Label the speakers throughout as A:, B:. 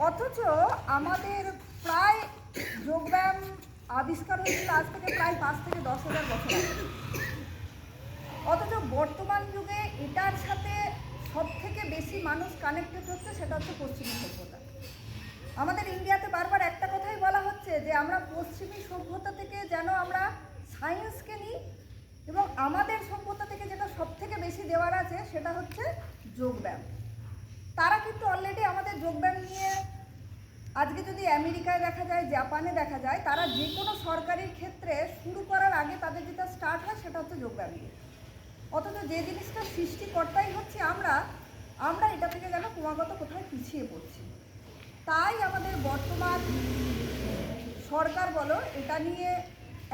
A: অথচ আমাদের প্রায় যোগব্যায়াম আবিষ্কার হয়েছিল আজ থেকে প্রায় 5 থেকে 10,000 বছর আগে। অথচ বর্তমান যুগে এটার সাথে সব থেকে বেশি মানুষ কানেক্টেড হচ্ছে, সেটা হচ্ছে পশ্চিমী সভ্যতা। আমাদের ইন্ডিয়াতে বারবার একটা কথাই বলা হচ্ছে যে আমরা পশ্চিমী সভ্যতা থেকে যেন আমরা সায়েন্সকে নিই, এবং আমাদের সভ্যতা থেকে যেটা সব থেকে বেশি দেওয়ার আছে সেটা হচ্ছে যোগব্যায়াম। তারা কিন্তু অলরেডি আমাদের যোগব্যায়াম নিয়ে আজকে যদি আমেরিকায় দেখা যায়, জাপানে দেখা যায়, তারা যে কোনো সরকারি ক্ষেত্রে শুরু করার আগে তাদের যেটা স্টার্ট হয় সেটা হচ্ছে যোগব্যায়াম দিয়ে। অথচ যে জিনিসটা সৃষ্টিকর্তাই হচ্ছে আমরা এটা থেকে যেন ক্রমাগত কোথায় পিছিয়ে পড়ছি। তাই আমাদের বর্তমান সরকার বলো এটা নিয়ে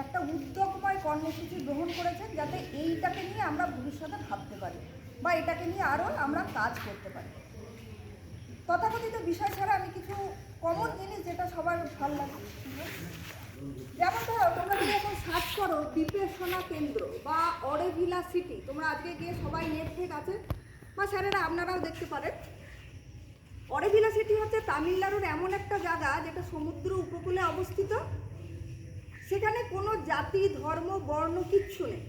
A: একটা উদ্যোগময় কর্মসূচি গ্রহণ করেছেন, যাতে এইটাকে নিয়ে আমরা ভবিষ্যতে ভাবতে পারি বা এটাকে নিয়ে আরও আমরা কাজ করতে পারি। তথাকথিত বিষয় ছাড়া আমি কিছু কমন জিনিস যেটা সবার ভালো লাগে, যেমন ধরো তোমরা যদি এখন সার্চ করো বিপেশনা কেন্দ্র বা অরেভিলা সিটি, তোমরা আজকে গিয়ে সবাই নেট ফেট আছে বা স্যারেরা আপনারাও দেখতে পারেন। অরেভিলা সিটি হচ্ছে তামিলনাড়ুর এমন একটা জায়গা যেটা সমুদ্র উপকূলে অবস্থিত। সেখানে কোনো জাতি, ধর্ম, বর্ণ কিচ্ছু নেই।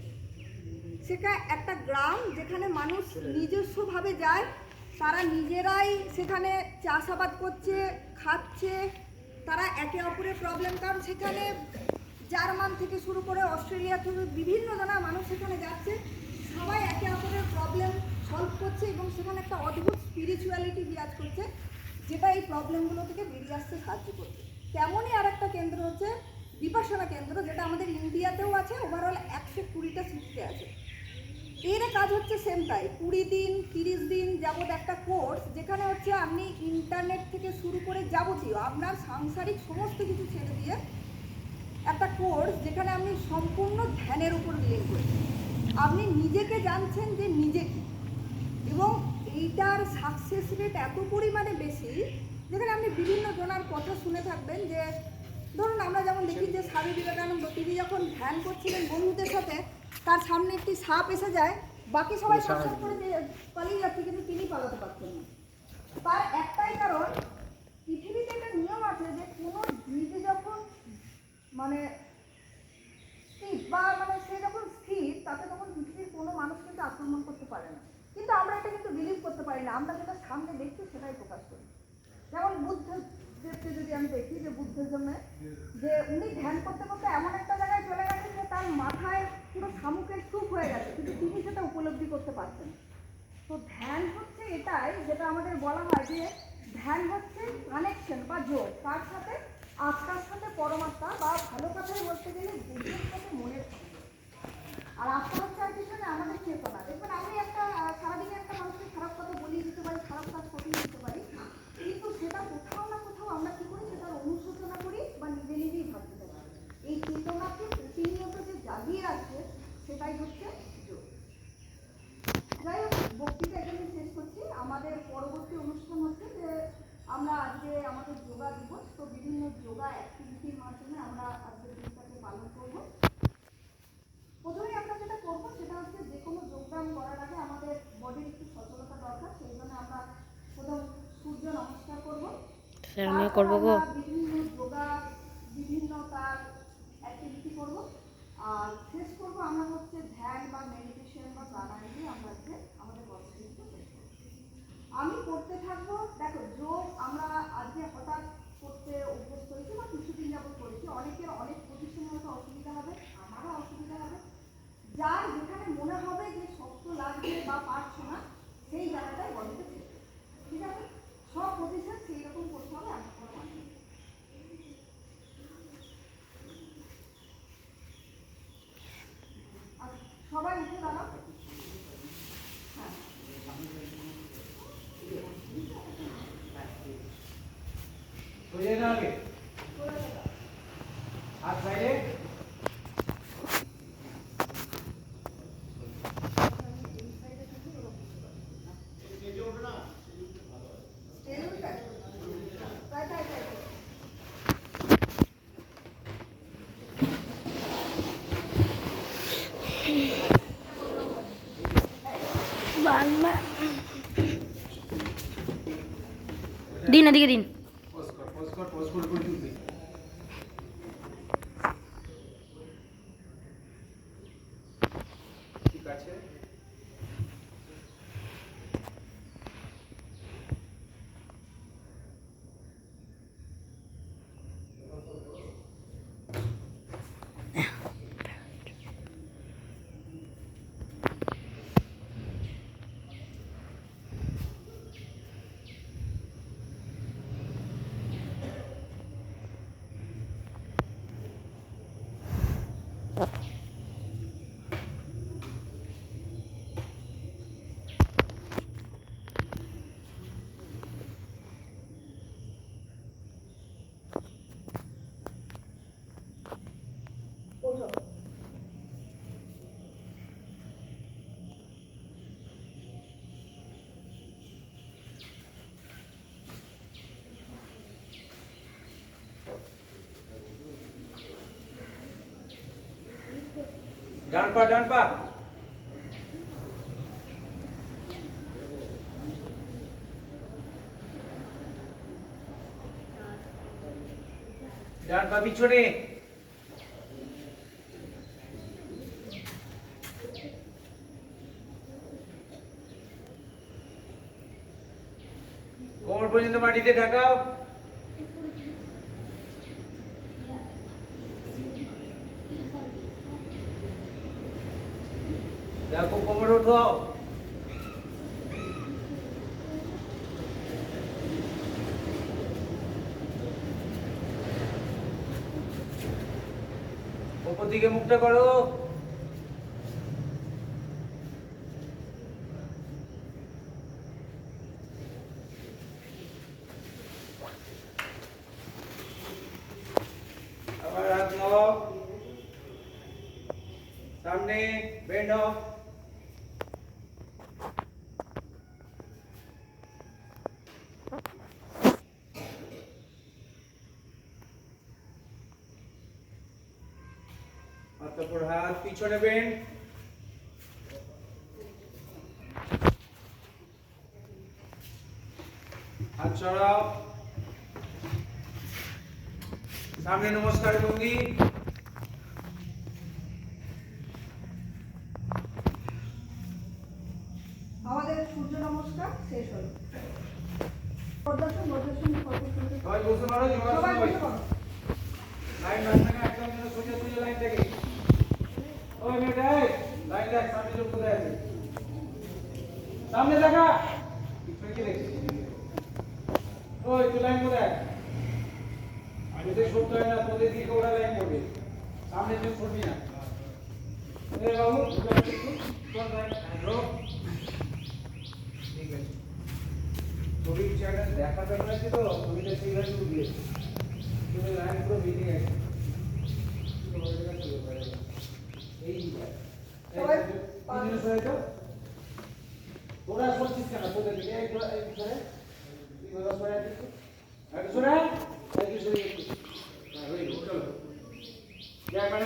A: সেটা একটা গ্রাম যেখানে মানুষ নিজস্বভাবে যায়, তারা নিজেরাই সেখানে চাষাবাদ করছে, খাচ্ছে, তারা একে অপরের প্রবলেম, কারণ সেখানে জার্মান থেকে শুরু করে অস্ট্রেলিয়া থেকে বিভিন্ন জনের মানুষ সেখানে যাচ্ছে, সবাই একে অপরের প্রবলেম সলভ করছে এবং সেখানে একটা অদ্ভুত স্পিরিচুয়ালিটি বিরাজ করছে, যেটা এই প্রবলেমগুলো থেকে বেরিয়ে আসতে সাহায্য করছে। তেমনই আর একটা কেন্দ্র হচ্ছে বিপাশনা কেন্দ্র, যেটা আমাদের ইন্ডিয়াতেও আছে। ওভারঅল 120টা সিটিতে আছে। এর কাজ হচ্ছে সেম তাই, 20 দিন 30 দিন যাবৎ একটা কোর্স, যেখানে হচ্ছে আপনি ইন্টারনেট থেকে শুরু করে যাবতীয় আপনার সাংসারিক সমস্ত কিছু ছেড়ে দিয়ে একটা কোর্স, যেখানে আপনি সম্পূর্ণ ধ্যানের উপর বিলিং করছেন। আপনি নিজেকে জানছেন যে নিজে কি, এবং এইটার সাকসেস রেট এত পরিমাণে বেশি, যেখানে আপনি বিভিন্ন জনার কথা শুনে থাকবেন। যে ধরুন আমরা যেমন দেখি যে স্বামী বিবেকানন্দ, তিনি যখন ধ্যান করছিলেন বন্ধুদের সাথে, তার সামনে একটি সাপ এসে যায়, বাকি সবাই সাবধান করে পালিয়ে যাচ্ছে, কিন্তু তিনি পালাতে পারছেন না। তার একটাই কারণ, পৃথিবীতে একটা নিয়ম আছে যে কোনো জীব যখন মানে স্থির বা সে যখন স্থির, তাতে তখন পৃথিবীর কোনো মানুষ কিন্তু আক্রমণ করতে পারে না। কিন্তু আমরা এটা কিন্তু বিলিভ করতে পারি না, আমরা যেটা সামনে দেখছি সেটাই প্রকাশ করি। যেমন বুদ্ধদেবকে যদি আমি দেখি, যে বুদ্ধের জন্য যে উনি ধ্যান করতে করতে এমন একটা জায়গায় চলে গেছেন যে তার মাথায় পুরো শামুকের স্তূপ হয়ে গেছে, কিন্তু তিনি সেটা উপলব্ধি করতে পারছেন। তো ধ্যান হচ্ছে এটাই, যেটা আমাদের বলা হয় যে ধ্যান হচ্ছে কানেকশন বা যোগ, কার সাথে? আত্মার সাথে পরমাত্মা, বা ভালো কথায় বলতে গেলে বুদ্ধির সাথে মনের সাথে। আর আত্মা হচ্ছে আর কিছু না, আমাদের চেতনা। দেখবেন আমি একটা সারাদিনে একটা মানুষকে খারাপ কথা বলিয়ে দিতে পারি, খারাপ কাজ করিয়ে দিতে পারি, কিন্তু সেটা কোথাও না কোথাও আমরা কি করি, সেটার অনুশোচনা করি বা নিজে নিজেই ভাবতে পারি। এই চেতনাকে প্রতিনিয়ত যে জাগিয়ে রাখছে, সেটাই হচ্ছে যোগ। যাই হোক, বক্তৃতা এখানে শেষ করছি। আমাদের পরবর্তী অনুষ্ঠান হচ্ছে যে আমরা আজকে আমাদের যোগা দিবস, তো বিভিন্ন যোগা অ্যাক্টিভিটির মাধ্যমে আমরা আজকের দিনটাকে পালন করব। প্রথমেই আমরা যেটা করবো সেটা হচ্ছে যে কোনো যোগব্যায়াম করার আগে আমাদের বডির একটু সচলতা দরকার, সেই জন্য আমরা প্রথম সূর্য নমস্কার করবো, বিভিন্ন যোগা, বিভিন্ন তার অ্যাক্টিভিটি করবো, আর শেষ করবো আমরা হচ্ছে ধ্যান বা মেডিটেশন বা প্রাণায়াম দিয়ে আমরা হচ্ছে আমাদের কর্মসূচিটা শেষ করবো। আমি করতে থাকবো। দেখো, যোগ আমরা আজকে হঠাৎ করতে অভ্যস্ত হয়েছি বা কিছুদিন যাবত করেছি, অনেকের অনেক পজিশনে হয়তো অসুবিধা হবে, আমারও অসুবিধা হবে। যার যেখানে মনে হবে যে শক্ত লাগবে বা পারছো না, সেই জায়গাটায় বডিতে ফেলবে, ঠিক আছে? সব পজিশন সেই রকম করতে হবে। সবাই উঠে দাঁড়াও। হ্যাঁ,
B: দিন এদিকে দিন। ঠিক আছে।
A: ওঠো।
B: ডান পা ডান পা। ডান পা পিছনে। কোমর পর্যন্ত মাটিতে ঠেকাও। দেখো কোমর ওঠো। উপর দিকে মুখটা করো। আবার হাত নাও সামনে, বেন্ড অফ। তারপর হাত পিছনে বেন্ড। হাত ছড়াও। সামনে নমস্কার ভঙ্গি।
A: আমাদের সূর্য নমস্কার শেষ হলো। পদ্মাসন, বজ্রাসন, পদ্মাসন।
B: সবাই বসতে পারো,
A: সবাই বসে পড়ো।
B: লাইন মাঝখানে একদম যেন সোজা সোজা লাইন থাকে। ওই মেয়েটা লাইন দেখ, সামনে লোক কোথায় আছে? সামনে দেখা। পিছনে কি দেখছিস? ওই তুই লাইন কোথায়? আমি তো সরতে হয় না, তোদের দিকে ওরা লাইন করবে। সামনে তুই সরবি না। এই বাবু কোন লাইন? রোক। ঠিক আছে। ছবির জায়গা দেখা দরকার আছে তো, ছবিটা সেইভাবে উঠিয়ে তুমি লাইন পুরো বেরিয়ে গেছে। এই
A: সবাই
B: তো তোরা করছিস কেন? তোদের দিকে এই করে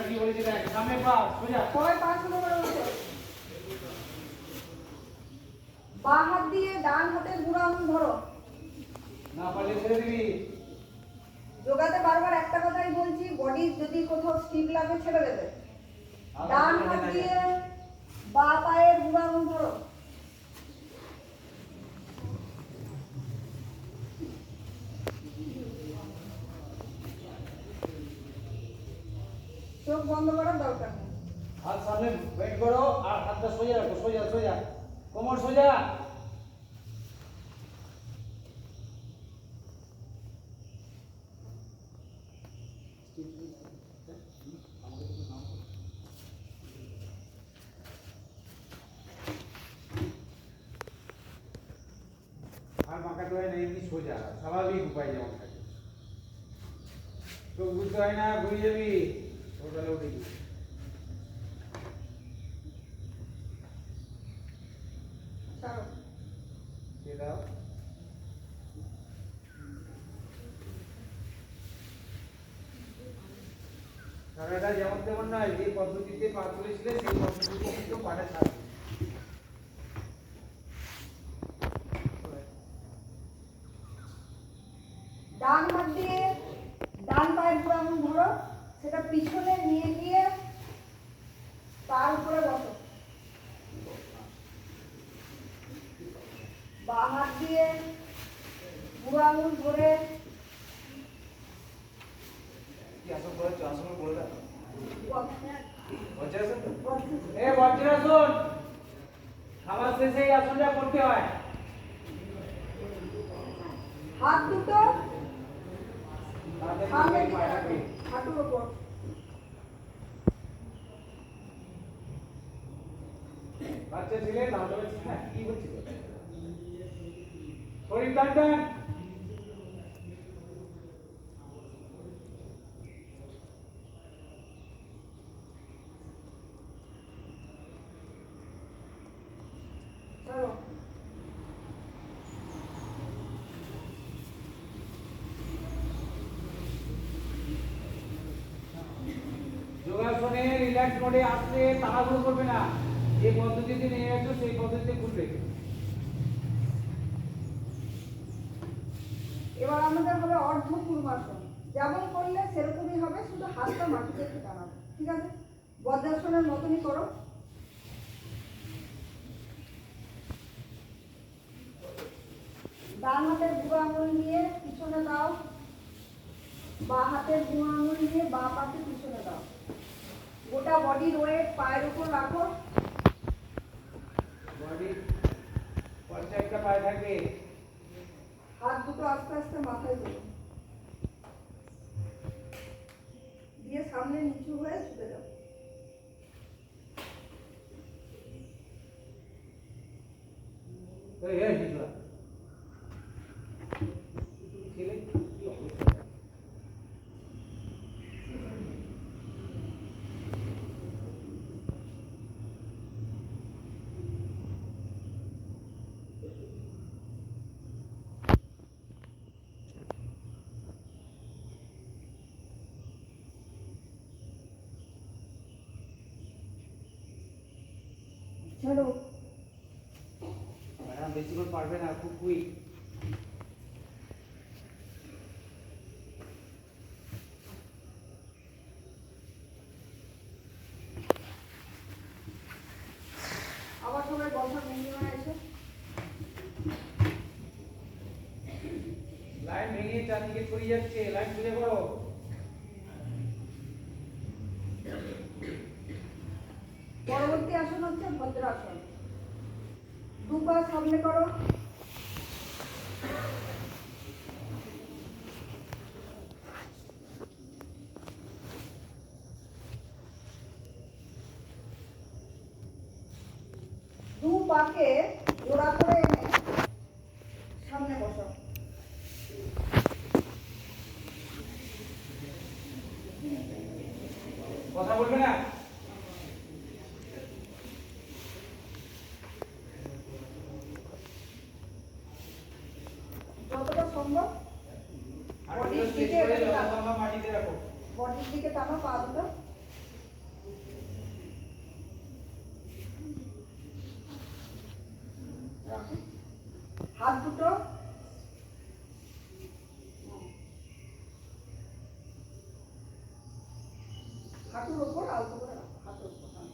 B: কি বলেছি দেখ, সামনে পা সোজা।
A: সবাই পা শুরু করে বসো। বাঁ হাত দিয়ে ডান হাতের বুড়ো আঙুল ধরো।
B: না পারলে ছেড়ে দিবি।
A: যোগাতে বারবার একটা কথাই বলছি, বডি যদি কোথাও স্টিক লাগে ছেড়ে দেবে। ডান হাত দিয়ে বাঁ পায়ের বুড়ো আঙুল ধরো। চোখ বন্ধ করার দরকার নেই।
B: হাত সামনে বেন্ড করো আর হাতটা সোজা রাখো, সোজা সোজা, কোমর সোজা। আর বাঁকাতে হয় না, এমনি সোজা স্বাভাবিক উপায় যেমন থাকে। চোখ বুঝতে হয় না, ঘুরে যাবি ওটালে উঠে গিয়ে।
A: ছাড়ো।
B: দিয়ে দাও। ছাড়াটা যেমন তেমন নয়, যে পদ্ধতিতে পা তুলেছিলে সেই পদ্ধতিতে কিন্তু পাটা ছাড়বে।
A: ডান হাত দিয়ে পায়ের বুড়ো আঙুল ধরো, সেটা পিছনে নিয়ে গিয়ে তার উপরে বসো। বাঁ হাত দিয়ে বুড়ো আঙুল ধরে
B: কি আসন করেছো? আসন বলে দাও। বজ্রাসন তো?
A: বজ্রাসন।
B: এ বজ্রাসন, খাবার শেষে এই আসনটা করতে হয়।
A: হাত দুটো
B: তাদের
A: সামনে
B: এই
A: দিকে
B: পায়রা
A: রাখো,
B: কে?
A: হাঁটুর ওপর।
B: বাচ্চা ছেলে দাঁত হচ্ছে না, কি হচ্ছে? শরীর টান টান।
A: চলো।
B: যোগাসনে রিল্যাক্স মোডে আসলে তাড়াহুড়ো করবে না। যে পদ্ধতিতে নিয়ে যাচ্ছ সেই পদ্ধতিতে করবে।
A: এবার আমাদের হবে অর্ধ পূর্বাসন। যেমন করলে সেরকমই হবে, শুধু হাতটা মাটিতে একটু টানাবে। ঠিক আছে? বজ্রাসনের মতনই করো। ডান হাতের বুড়ো আঙুল নিয়ে পিছনে দাও, বাঁ হাতের বুড়ো আঙুল নিয়ে বাঁ পাশে পিছনে দাও। গোটা বডির ওয়েট পায়ের উপর রাখো।
B: বডি প্রত্যেকটা পায়ে থাকবে।
A: হাত দুটো আস্তে আস্তে মাথায় তোলো, দিয়ে সামনে নিচু হয়ে ছুটে যাও।
B: এই এই বিজলা ছেলে কি অবস্থা?
A: ছেড়ো।
B: ম্যাডাম বেশিক্ষণ পারবে না, খুব কুইক।
A: আবার সবাই বসার ভঙ্গিমায় এসে
B: লাইন ভেঙে চারদিকে ছড়িয়ে যাচ্ছে, লাইন খুঁজে করো।
A: পরবর্তী আসন হচ্ছে ভদ্রাসন। দু পা সামনে করো, দু পাকে জোড়া করে এনে সামনে বসো।
B: কথা বলবে না।
A: যতটা সম্ভব
B: আর
A: বডির
B: চেষ্টা
A: দিকে
B: করে যত সম্ভব মাটিতে রাখো।
A: বডির দিকে টানো পা দুটো। রাখো। হাত দুটো হাঁটুর ওপর আলতো করে রাখো, হাতের উপর টানো।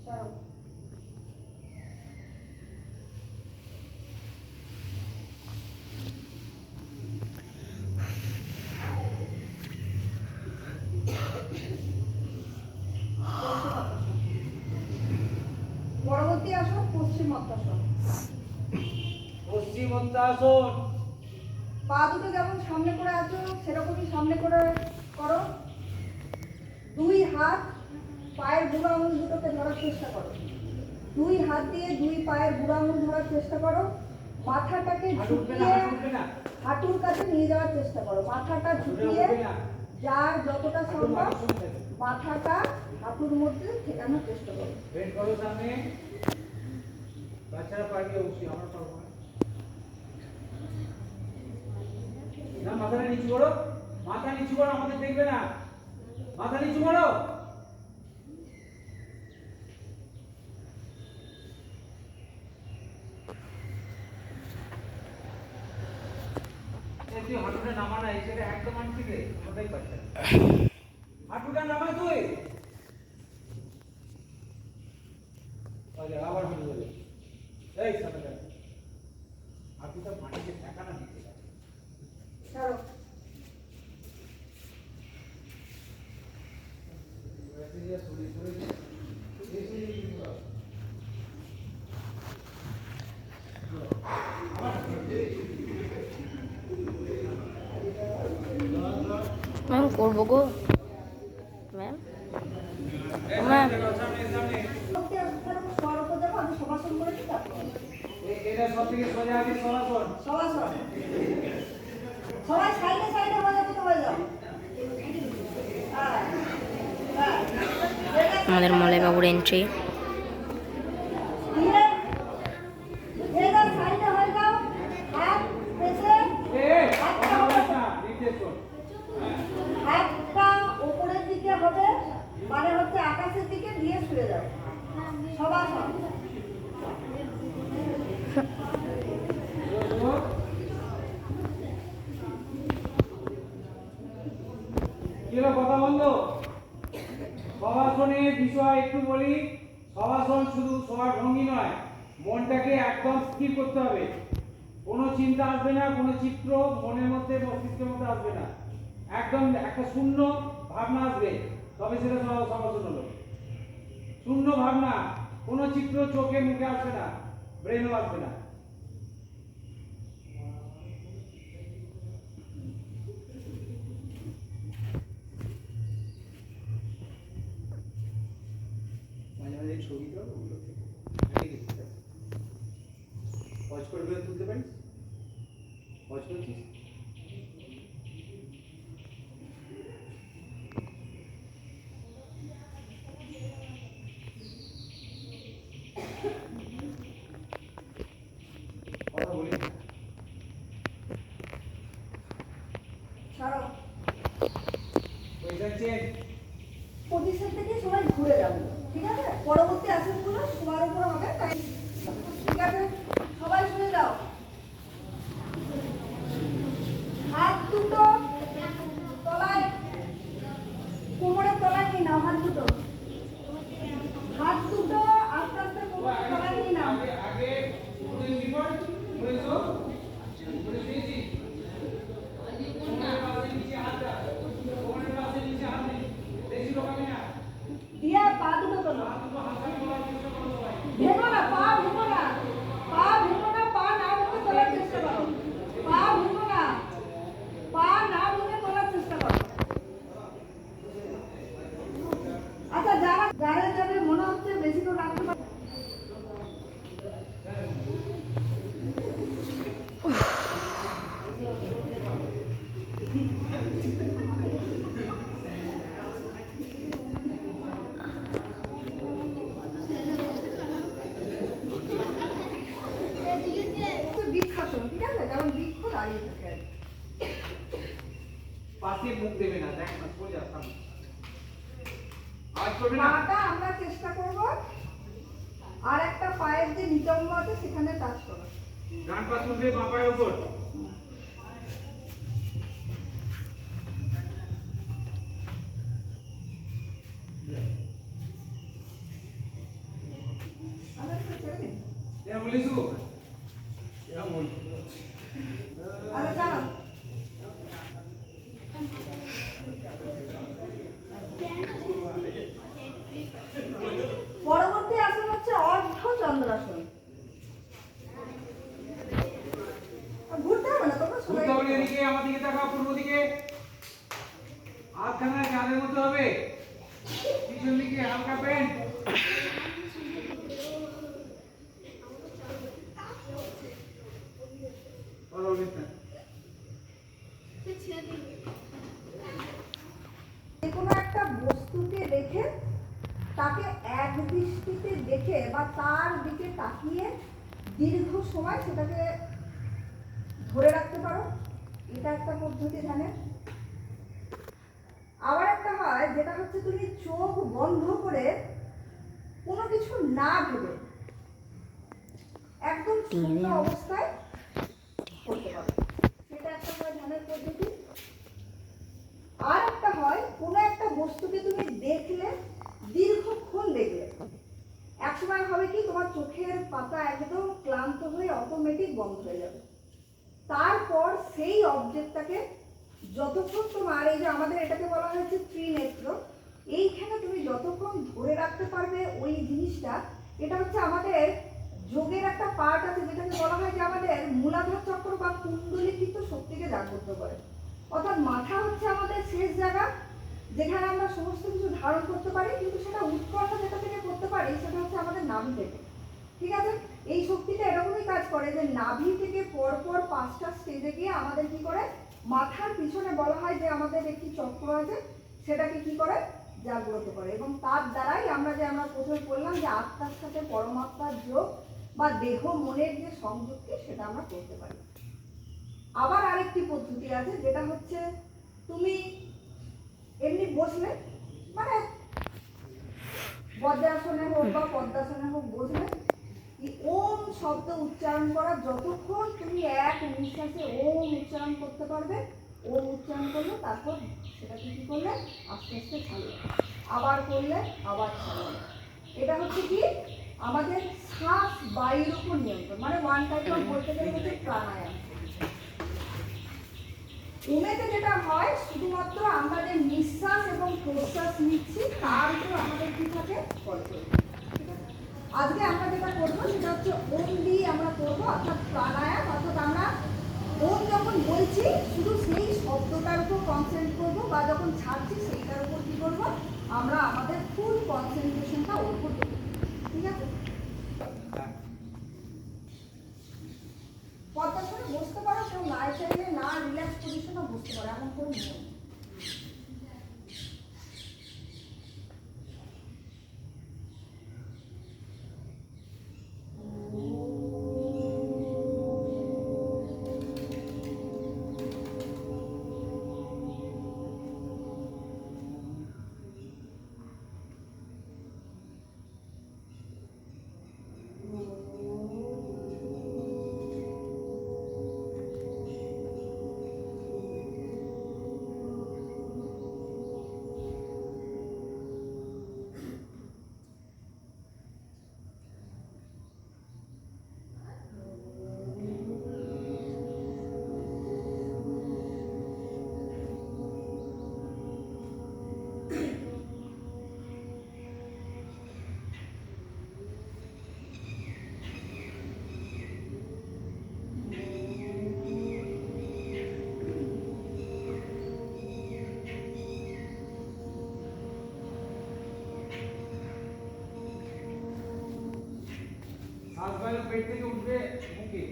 A: ছাড়ো। পরবর্তী আসন পশ্চিমোত্তাসন।
B: পশ্চিমোত্তাসন।
A: পা দুটো যেমন সামনে করে আছো সেরকমই সামনে করে করো। দুই হাত পায়ের বুড়ো আঙুল দুটোকে ধরার চেষ্টা করো। দুই হাত দিয়ে দুই পায়ের বুড়ো আঙুল ধরার চেষ্টা করো। মাথাটাকে
B: হাঁটু উঠবে না,
A: ঝুঁকিয়ে
B: হাঁটু উঠবে না।
A: হাঁটুর কাছে নিয়ে যাওয়ার চেষ্টা করো। মাথাটা ঝুঁকিয়ে
B: উঠবে না।
A: যার যতটা
B: হাঁটু
A: সম্ভব
B: মাটির সঙ্গে থাকে।
A: মাথাটা হাঁটুর মধ্যে ঠেকানোর চেষ্টা করো।
B: বেন্ড করো সামনে। বাচ্চারা পারবে অবশ্যই, আমরা পারবো না। নিচু করো, আমাদের দেখবে না। মাথা নিচু করো। তুই হাঁটুটা নামা না, সেটা একদম আনছি রে, কোথায় পাচ্ছে হাঁটুটা নামা তুই। আবার হাঁটু ধরে এই সামনে হাঁটুটা মাটিতে ঠেকানা দিতে হবে।
A: ছাড়ো।
C: ম্যাম করবো গো ম্যাম। ম্যাম
A: শোয়ার উপর যাবো, আমি সবাসন করে দিই তারপর।
B: এটা সব থেকে সোজা আছে সরাসর।
A: সবাসন। সবাই সাইডে সাইডে হয়ে যাবো, তো হয়ে যাও। হ্যাঁ, হ্যাঁ।
C: আমাদের মলয় বাবুর এন্ট্রি।
A: দিয়ে এবার সাইডে হয়ে যাও, হাত পেছে, হাতটা উপরের দিকে হবে, মানে হচ্ছে আকাশের দিকে দিয়ে শুয়ে যাও। সবাসন।
B: কথা বন্ধ। সবাসনের বিষয় একটু বলি। সবাসন শুধু শোয়ার ভঙ্গি নয়, মনটাকে একদম স্থির করতে হবে। কোনো চিন্তা আসবে না, কোনো চিত্র মনের মধ্যে মস্তিষ্কের মধ্যে আসবে না। একদম একটা শূন্য ভাবনা আসবে, তবে সেটা সবাসন হলো। শূন্য ভাবনা, কোনো চিত্র চোখে মুখে আসবে না, ব্রেনও আসবে না। মাঝে মাঝে ছবি দাও, ওগুলো ওয়াচ করে তুলতে পারিস? ওয়াচ করছিস? কথা বলি না।
A: ছাড়ো।
B: ওইটা চেঞ্জ।
A: পজিশন থেকে সবাই ঘুরে যাবো, ঠিক আছে? পরবর্তী আসনগুলো শোয়ার উপর হবে, তাই ঠিক আছে? সবাই শুয়ে যাও। হাত দুটো তলায়, কোমরের তলায় নিয়ে নাও। হাত দুটো আস্তে আস্তে কোমরের তলায় নিয়ে নাও।
B: আগে পুরো রিপোর্ট করেছো, করে দিয়েছি।
A: দিয়া পা দুটো তোলো। ভেঙো না, পা ভেঙো না, পা ভেঙো না, পা না ভেঙে তোলার চেষ্টা করো। পা ভেঙো না, পা না ভেঙে তোলার চেষ্টা করো। আচ্ছা, যারা যাবে মনে হচ্ছে বেশি তো রাখতে পারবে। বিখ্যাত, ঠিক আছে? কারণ বৃক্ষ দাঁড়িয়ে থাকে আর কি।
B: পাশে মুখ দেবে না, দেখ না সোজা সামনে। আজ করবে না।
A: পাটা আমরা চেষ্টা করব আর একটা পায়ের যে নিতম্ব আছে সেখানে টাচ করো।
B: ডান পা তুলবে বাঁ পায়ের উপর। এরা বলিস এরা বল।
A: আরে জানো পরবর্তী আসন হচ্ছে অর্ধ চন্দ্রাসন। ঘুরতে হবে না, তোমরা সবাই
B: ঘুরতে হবে। এদিকে আমার দিকে তাকাও, পূর্ব দিকে। হাতখানা চাঁদের মতো হবে, পিছন দিকে হালকা প্যান্ট।
A: যেকোনো একটা বস্তুকে দেখে তাকে এক দৃষ্টিতে দেখে বা তার দিকে তাকিয়ে দীর্ঘ সময় সেটাকে ধরে রাখতে পারো, এটা একটা পদ্ধতি ধ্যানের। আবার একটা হয় যেটা হচ্ছে তুমি চোখ বন্ধ করে কোনো কিছু না ভেবে একদম শূন্য অবস্থায় করতে পারো, সেটা একটা হয় ধ্যানের পদ্ধতি। আর একটা হয় কোনো একটা বস্তুকে তুমি দেখলে, দীর্ঘক্ষণ দেখলে, একসময় হবে কি তোমার চোখের পাতা একদম ক্লান্ত হয়ে অটোমেটিক বন্ধ হয়ে যাবে। তারপর সেই অবজেক্টটাকে যতক্ষণ তোমার, এই যে আমাদের এটাকে বলা হয়েছে ত্রিনেত্র, এইখানে তুমি যতক্ষণ ধরে রাখতে পারবে ওই জিনিসটা, এটা হচ্ছে আমাদের যোগের একটা পার্ট আছে যেটাকে বলা হয় যে আমাদের মূলাধার চক্র বা কুণ্ডলিকৃত শক্তিকে জাগ্রত করে। অর্থাৎ মাথা হচ্ছে আমাদের শেষ জায়গা যেখানে আমরা সমস্ত কিছু ধারণ করতে পারি, কিন্তু সেটা উৎকর্ষ যেটা থেকে করতে পারি সেটা হচ্ছে আমাদের নাভি থেকে। ঠিক আছে, এই শক্তিটা এরকমই কাজ করে যে নাভি থেকে পরপর 5টা স্টেজে গিয়ে আমাদের কি করে মাথার পিছনে বলা হয় যে আমাদের একটি চক্র আছে, সেটাকে কি করে জাগ্রত করে। এবং তার দ্বারাই আমরা প্রথমে বললাম যে আত্মার সাথে পরমাত্মার যোগ বা দেহ মনের যে সংযুক্তি সেটা আমরা করতে পারি। আবার আরেকটি পদ্ধতি আছে যেটা হচ্ছে তুমি এমনি বসলে, মানে বজ্রাসনে হোক বা পদ্মাসনে হোক বসলে, ওম শব্দ উচ্চারণ করা, যতক্ষণ তুমি এক নিঃশ্বাসে ওম উচ্চারণ করতে পারবে, ওম উচ্চারণ করলে তারপর সেটাকে কি করলে আস্তে আস্তে ছাড়লে, আবার করলে আবার ছাড়লে। এটা হচ্ছে কি আমাদের শ্বাস বায়ুর উপর নিয়ন্ত্রণ, মানে ওয়ান টাইপ অফ বলতে গেলে হচ্ছে প্রাণায়াম। ওমেতে যেটা হয় শুধুমাত্র আমরা যে নিঃশ্বাস এবং প্রশ্বাস নিচ্ছি তার উপর আমাদের কি থাকে কন্ট্রোল। আজকে আমরা যেটা করবো সেটা হচ্ছে ওম দিয়ে আমরা করবো, অর্থাৎ প্রাণায়াম। অর্থাৎ আমরা ওম যখন বলছি শুধু সেই শব্দটার উপর কনসেন্ট্রেট করবো, বা যখন ছাড়ছি সেইটার উপর কি করবো আমরা আমাদের ফুল কনসেন্ট্রেশনটা ওর উপর দেবো। ঠিক আছে, পদ্মাসনে বসতে পারো, কেউ না চাইলে না রিল্যাক্স পজিশনে বসতে পারো, এমন কোনো নিয়ম নেই।
B: শ্বাস বাইরে পেট থেকে উঠবে মুখে।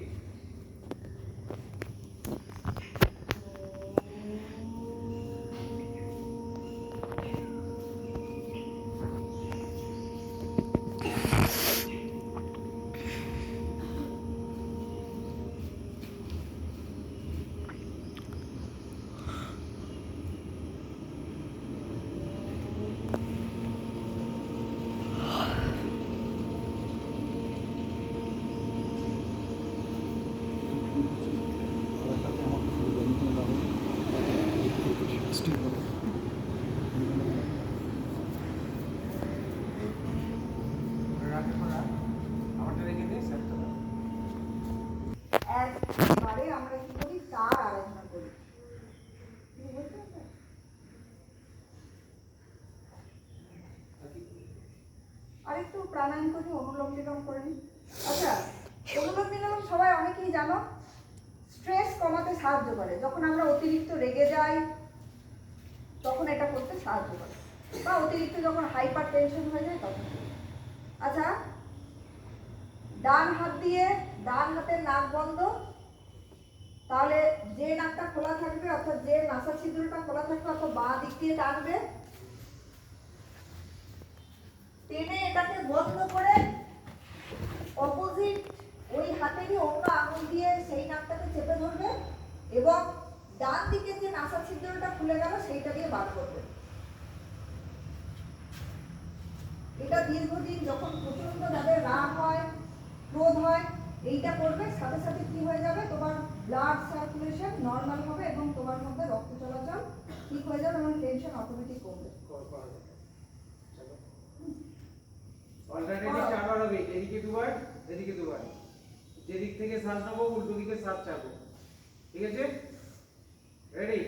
A: একবারে আমরা কি করি তার আরাধনা করি। আর একটু প্রাণায়াম করি, অনুলোম বিলোম করে নিই। আচ্ছা, অনুলোম বিলোম সবাই অনেকেই জানো, স্ট্রেস কমাতে সাহায্য করে। যখন আমরা অতিরিক্ত রেগে যাই তখন এটা করতে সাহায্য করে, বা অতিরিক্ত যখন হাইপার টেনশন হয়ে যায় তখন। আচ্ছা, ডান হাত দিয়ে ডান হাতের নাক বন্ধ, তাহলে যে নাকটা খোলা থাকবে অর্থাৎ যে নাসা ছিদ্রটা খোলা থাকবে অর্থাৎ বাঁ দিক দিয়ে টানবে, টেনে এটাকে বন্ধ করে অপোজিট ওই হাতেরই অন্য আঙুল দিয়ে সেই নাকটাকে চেপে ধরবে এবং ডান দিকে যে নাসা ছিদ্রটা খুলে গেল সেইটা দিয়ে বার করবে। এটা দীর্ঘদিন যখন প্রচণ্ড যাদের রাগ হয়, ক্রোধ হয়, এইটা করবে, সাথে সাথে কি হয়ে যাবে, তোমার ব্লাড সার্কুলেশন নর্মাল হবে এবং তোমার মধ্যে রক্ত চলাচল ঠিক হয়ে যাবে এবং টেনশন অটোমেটিক কমবে।
B: অল্টারনেটিভ চারবার হবে, এদিকে দুবার, এদিকে দুবার। যেদিক থেকে শ্বাস নেবো উল্টো দিকে শ্বাস ছাড়বো। ঠিক আছে? রেডি?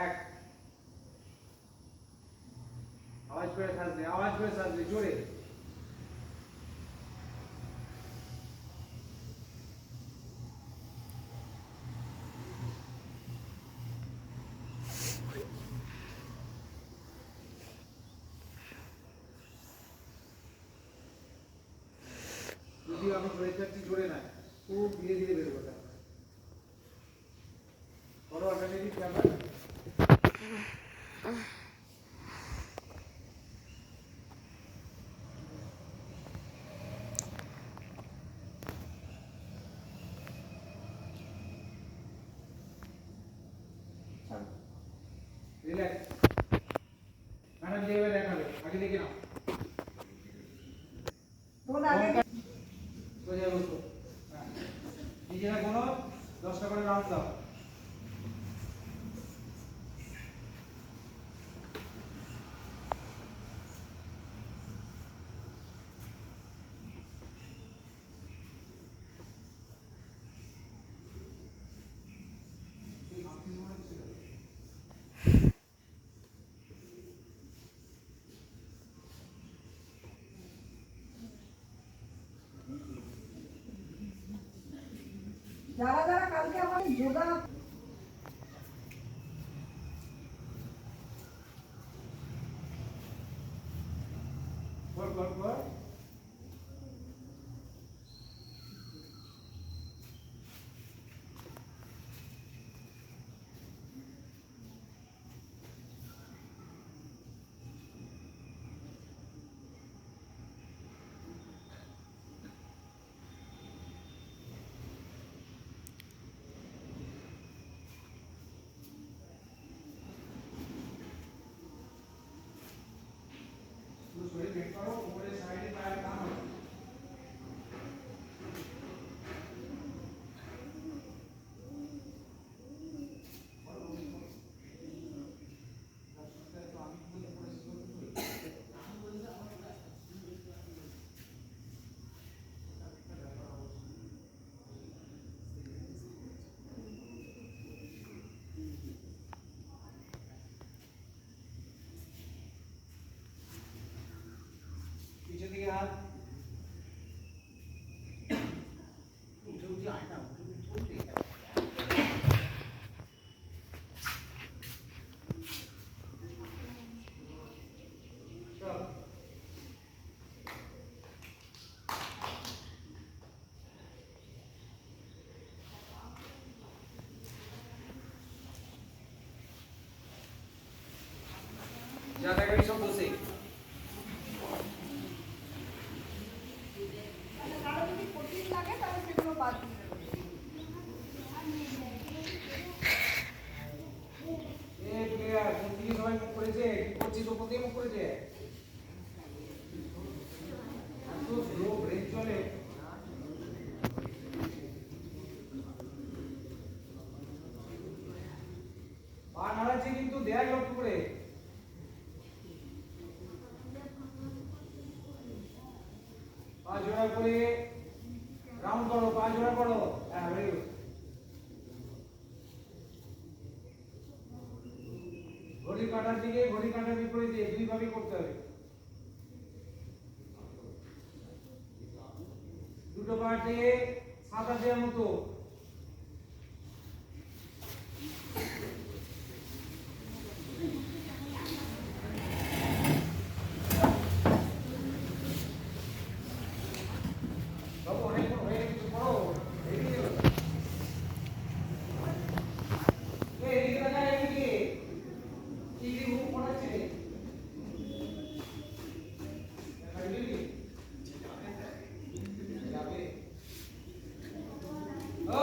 B: এক। আওয়াজ করে শ্বাস দে, আওয়াজ করে শ্বাস দে, জোরে। যদি আমি শরীর চাচ্ছি জোরে না, খুব ধীরে ধীরে বেরোবো। করো অল্টারনেটিভ চারবার। রিল্যাক্স। ম্যাডাম যেভাবে দেখাবে আগে দেখে নাও।
A: তোমার আগে
B: সোজা বসো। হ্যাঁ, নিজেরা কোনো 10টা করে রাউন্ড দাও।
A: যারা যারা কালকে আমার যোগা
B: কর। শরীর বের করো, উপরে সাইডে পায়ের কাম। পিছন দিকে হাত। চল। যা দেখাবি সব বসে।
A: কারো যদি কঠিন লাগে তাহলে সেগুলো বাদ দিয়ে দেবে।
B: এ প্লেয়ার কোন দিকে সবাই মুখ করেছে? কি করছিস? ওপর দিয়ে মুখ করেছে। এত স্লো ব্রেক চলে। পা নাড়াচ্ছে কিন্তু দেয়াল লক্ষ্য করে। পা জোড়া করে রাউন্ড করো, পা জোড়া করো। হ্যাঁ, ভেরি গুড। ঘড়ি কাটার দিকে, ঘড়ি কাটার বিপরীতে দুইভাবে করতে হবে। দুটো পাটে সাদা দেওয়ার মতো। বাবু অনেকক্ষণ হয়ে গেছে, পড়ো। এদিকে এলো। এদিকে না, এদিকে। এদিকে মুখ পড়াচ্ছে। যাবে। ও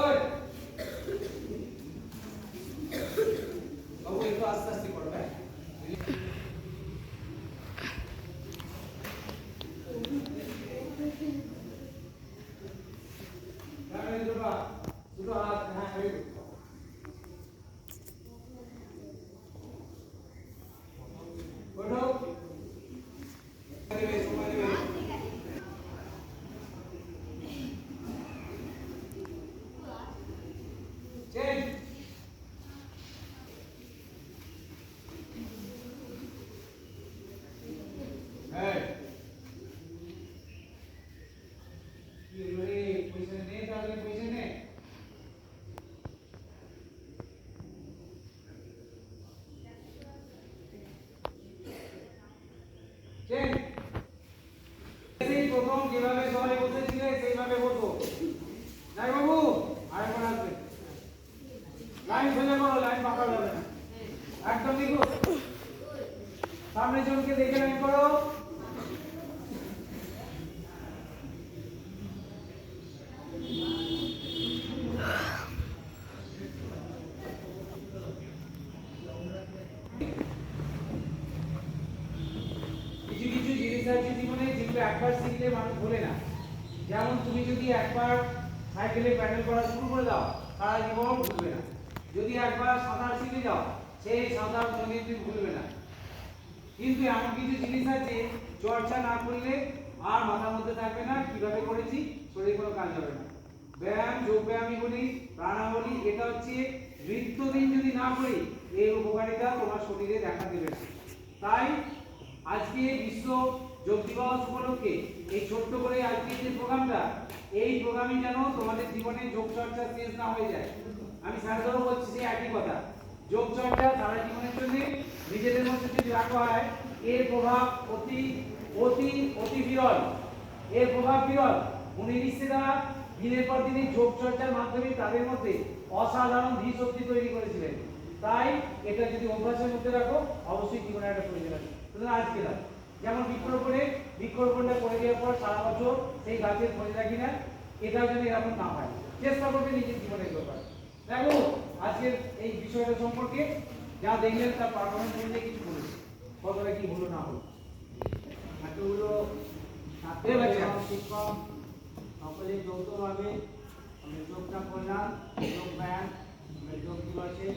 B: এবারে পয়সা নে, তাহলে পয়সা নে। চেন। এই প্রথম যেভাবে সবাই বসেছিলে সেইভাবে বসো। নাই বাবু, আরেকবার আসবে। লাইন সোজা করো, লাইন পাকা যাবে না। একদম দেখো। সামনে জনকে দেখে লাইন করো। কিছু কিছু জিনিস আছে জীবনে যেগুলো একবার শিখলে মানুষ ভোলে না। যেমন তুমি যদি একবার সাইকেলে প্যাডেল করা শুরু করে দাও সারা জীবন ভুলবে না। যদি একবার সাঁতার শিখে যাও সেই সাঁতার কোনোদিন তুমি ভুলবে না। কিন্তু এমন কিছু জিনিস আছে চর্চা না করলে আর মাথার মধ্যে থাকবে না, কিভাবে করেছি শরীরে কোনো কাজ হবে না। ব্যায়াম, যোগ ব্যায়ামই বলি, প্রাণাবলী, এটা হচ্ছে নিত্যদিন যদি না করি এর উপকারিতা তোমার শরীরে দেখা দেবে না। তাই আজকে বিশ্ব যোগ দিবস উপলক্ষে এই ছোট্ট করে আজকে যে প্রোগ্রামটা, এই প্রোগ্রামে যেন তোমাদের জীবনে যোগ চর্চা শেষ না হয়ে যায়। আমি স্যারদেরও বলছি সেই একই কথা, যোগ চর্চা সারা জীবনের জন্য নিজেদের মধ্যে যদি রাখা হয় এর প্রভাব অতি অতি অতি বিরল। এর প্রভাব বিরল। উনি ঋষিরা দিনের পর দিন যোগ চর্চার মাধ্যমে তাদের মধ্যে অসাধারণ ধী শক্তি তৈরি করেছিলেন। তাই এটা যদি অভ্যাসের মধ্যে রাখো অবশ্যই জীবনে একটা প্রয়োজন আছে। সুতরাং আজকে না, যেমন বৃক্ষরোপণটা করে দেওয়ার পর সারা বছর সেই গাছের খোঁজ রাখি না, এটাও যেন এরকম না হয়, চেষ্টা করবে নিজের জীবনের ব্যাপার। দেখো আজকের এই বিষয়টা সম্পর্কে যা দেখলেন তার পারফরমেন্স অনুযায়ী কিছু বলেছে, কতটা কি হলো না হলো।
D: এতগুলো ছাত্র এবং শিক্ষক সকলে যৌথভাবে আমরা যোগটা করলাম, যোগ ব্যায়াম, যোগ দিবসে